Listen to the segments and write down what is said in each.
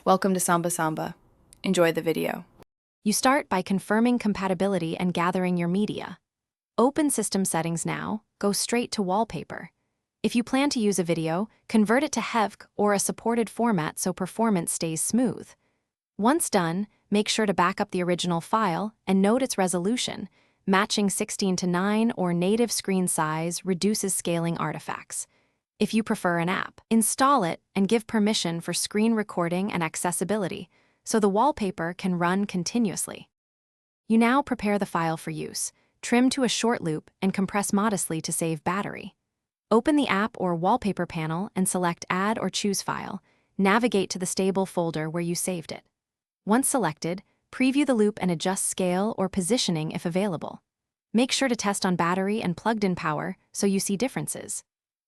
Welcome to Samba Samba. Enjoy the video. You start by confirming compatibility and gathering your media. Open System Settings now, go straight to Wallpaper. If you plan to use a video, convert it to HEVC or a supported format so performance stays smooth. Once done, make sure to back up the original file and note its resolution. Matching 16:9 or native screen size reduces scaling artifacts. If you prefer an app, install it and give permission for screen recording and accessibility, so the wallpaper can run continuously. You now prepare the file for use. Trim to a short loop and compress modestly to save battery. Open the app or wallpaper panel and select Add or Choose File. Navigate to the stable folder where you saved it. Once selected, preview the loop and adjust scale or positioning if available. Make sure to test on battery and plugged-in power so you see differences.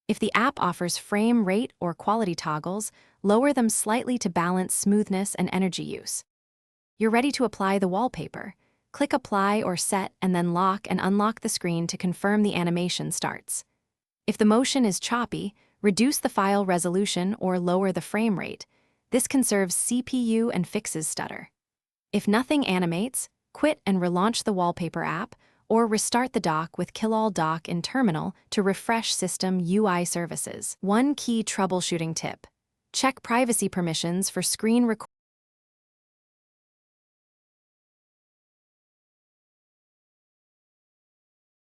If the app offers frame rate or quality toggles, lower them slightly to balance smoothness and energy use. You're ready to apply the wallpaper. Click Apply or Set and then lock and unlock the screen to confirm the animation starts. If the motion is choppy, reduce the file resolution or lower the frame rate. This conserves CPU and fixes stutter. If nothing animates, quit and relaunch the wallpaper app, or restart the dock with Kill Dock in Terminal to refresh system UI services. One key troubleshooting tip: check privacy permissions for screen recording.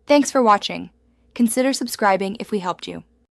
Thanks for watching. Consider subscribing if we helped you.